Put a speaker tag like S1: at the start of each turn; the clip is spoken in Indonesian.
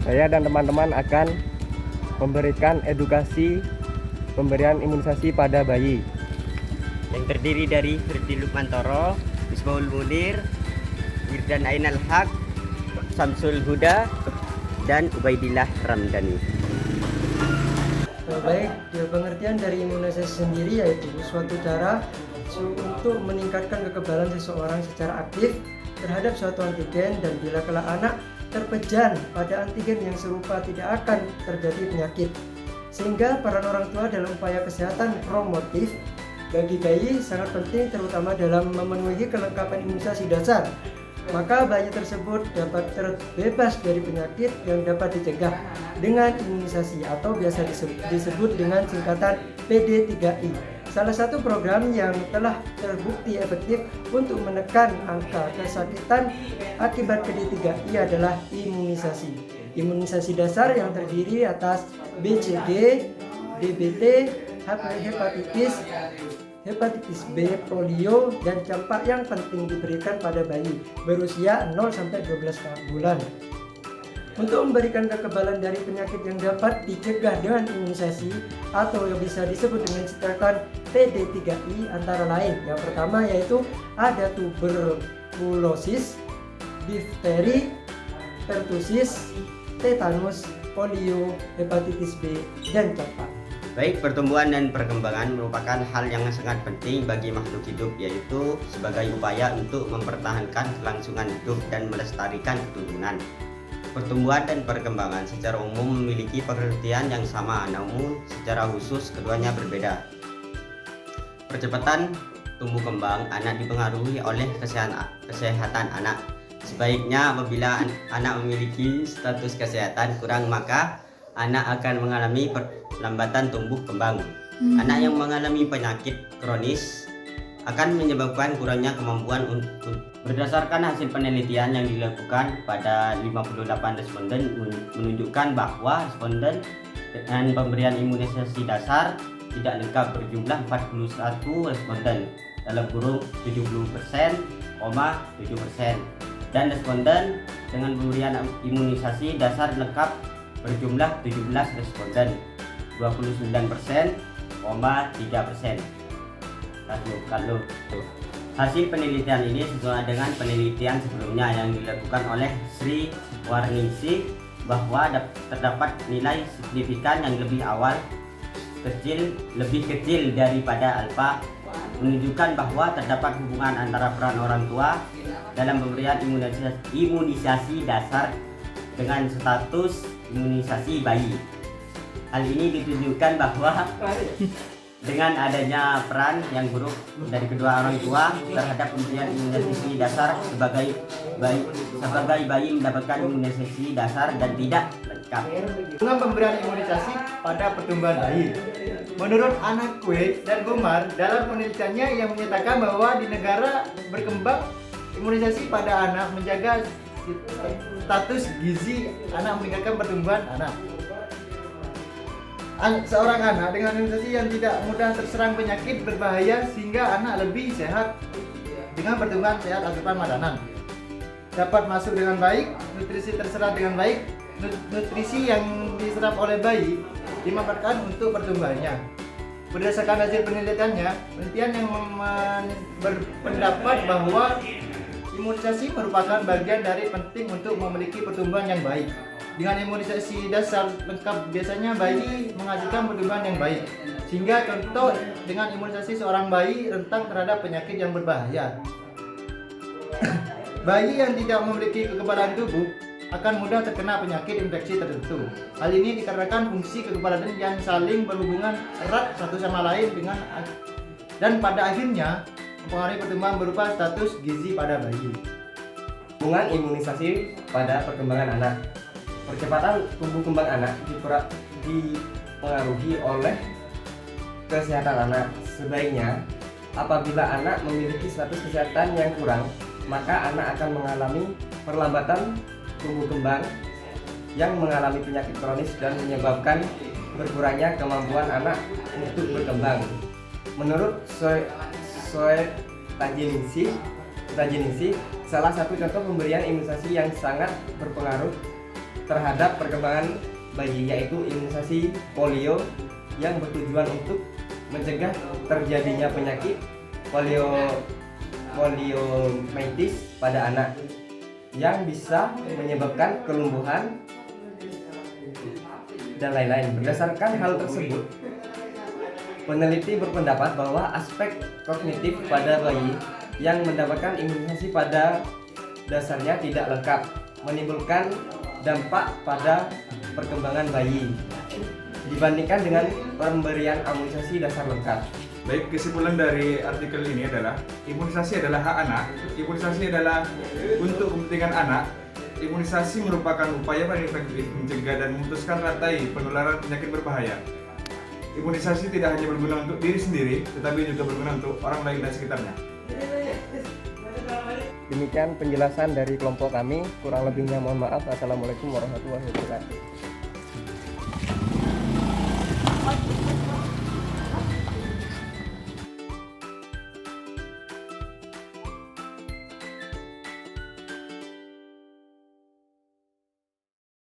S1: Saya dan teman-teman akan memberikan edukasi pemberian imunisasi pada bayi
S2: yang terdiri dari Firdi Lukmantoro, Misbahul Munir, Wirdan Ainal Haq, Samsul Huda, dan Ubaidillah Ramdhani.
S3: Baik, pengertian dari imunisasi sendiri yaitu suatu cara untuk meningkatkan kekebalan seseorang secara aktif terhadap suatu antigen, dan bila kelak anak terpejan pada antigen yang serupa tidak akan terjadi penyakit. Sehingga peran orang tua dalam upaya kesehatan promotif bagi bayi sangat penting, terutama dalam memenuhi kelengkapan imunisasi dasar. Maka bayi tersebut dapat terbebas dari penyakit yang dapat dicegah dengan imunisasi atau biasa disebut dengan singkatan PD3I. Salah satu program yang telah terbukti efektif untuk menekan angka kesakitan akibat PD3I adalah imunisasi. Imunisasi dasar yang terdiri atas BCG, DBT, hepatitis B, polio, dan campak yang penting diberikan pada bayi berusia 0-12 bulan. Untuk memberikan kekebalan dari penyakit yang dapat dicegah dengan imunisasi atau yang bisa disebut dengan singkatan PD3I antara lain. Yang pertama yaitu ada tuberkulosis, difteri, pertusis, tetanus, polio, hepatitis B, dan campak.
S2: Baik, pertumbuhan dan perkembangan merupakan hal yang sangat penting bagi makhluk hidup, yaitu sebagai upaya untuk mempertahankan kelangsungan hidup dan melestarikan keturunan. Pertumbuhan dan perkembangan secara umum memiliki pengertian yang sama, namun secara khusus keduanya berbeda. Percepatan tumbuh kembang anak dipengaruhi oleh kesehatan anak. Sebaiknya apabila anak memiliki status kesehatan kurang, maka anak akan mengalami perlambatan tumbuh kembang. Anak yang mengalami penyakit kronis akan menyebabkan kurangnya kemampuan untuk. Berdasarkan hasil penelitian yang dilakukan pada 58 responden menunjukkan bahwa responden dengan pemberian imunisasi dasar tidak lengkap berjumlah 41 responden dalam kurung 70,7%, dan responden dengan pemberian imunisasi dasar lengkap berjumlah 17 responden 29,3%. Kalau hasil penelitian ini sesuai dengan penelitian sebelumnya yang dilakukan oleh Sri Warningsih bahwa terdapat nilai signifikan yang lebih kecil daripada alfa, menunjukkan bahwa terdapat hubungan antara peran orang tua dalam pemberian imunisasi dasar dengan status imunisasi bayi. Hal ini ditunjukkan bahwa dengan adanya peran yang buruk dari kedua orang tua terhadap pemberian imunisasi dasar sebagai bayi mendapatkan imunisasi dasar dan tidak lengkap.
S4: Dengan pemberian imunisasi pada pertumbuhan bayi, menurut Anak Kue dan Gumar dalam penelitiannya yang menyatakan bahwa di negara berkembang imunisasi pada anak menjaga status gizi anak, meningkatkan pertumbuhan anak. Seorang anak dengan imunisasi yang tidak mudah terserang penyakit berbahaya sehingga anak lebih sehat dengan pertumbuhan sehat asupan makanan. Dapat masuk dengan baik, nutrisi terserap dengan baik, nutrisi yang diserap oleh bayi dimanfaatkan untuk pertumbuhannya. Berdasarkan hasil penelitiannya, penelitian yang berpendapat bahwa imunisasi merupakan bagian dari penting untuk memiliki pertumbuhan yang baik. Dengan imunisasi dasar lengkap, biasanya bayi menghasilkan pertumbuhan yang baik. Sehingga contoh dengan imunisasi seorang bayi rentan terhadap penyakit yang berbahaya. Bayi yang tidak memiliki kekebalan tubuh akan mudah terkena penyakit infeksi tertentu. Hal ini dikarenakan fungsi kekebalan yang saling berhubungan erat satu sama lain dan pada akhirnya mempengaruhi pertumbuhan berupa status gizi pada bayi.
S1: hubungan imunisasi pada perkembangan anak. Percepatan tumbuh kembang anak dipengaruhi oleh kesehatan anak. Sebaiknya, apabila anak memiliki status kesehatan yang kurang, maka anak akan mengalami perlambatan tumbuh kembang yang mengalami penyakit kronis dan menyebabkan berkurangnya kemampuan anak untuk berkembang. Menurut Soe Tajiningsih, salah satu contoh pemberian imunisasi yang sangat berpengaruh terhadap perkembangan bayi, yaitu imunisasi polio yang bertujuan untuk mencegah terjadinya penyakit poliomyelitis pada anak yang bisa menyebabkan kelumpuhan dan lain-lain. Berdasarkan hal tersebut, peneliti berpendapat bahwa aspek kognitif pada bayi yang mendapatkan imunisasi pada dasarnya tidak lengkap, menimbulkan dampak pada perkembangan bayi dibandingkan dengan pemberian imunisasi dasar lengkap.
S5: Baik, kesimpulan dari artikel ini adalah imunisasi adalah hak anak, imunisasi adalah untuk kepentingan anak. Imunisasi merupakan upaya paling efektif mencegah dan memutuskan rantai penularan penyakit berbahaya. Imunisasi tidak hanya berguna untuk diri sendiri, tetapi juga berguna untuk orang lain dan sekitarnya.
S1: Demikian penjelasan dari kelompok kami, kurang lebihnya mohon maaf. Assalamualaikum warahmatullahi wabarakatuh.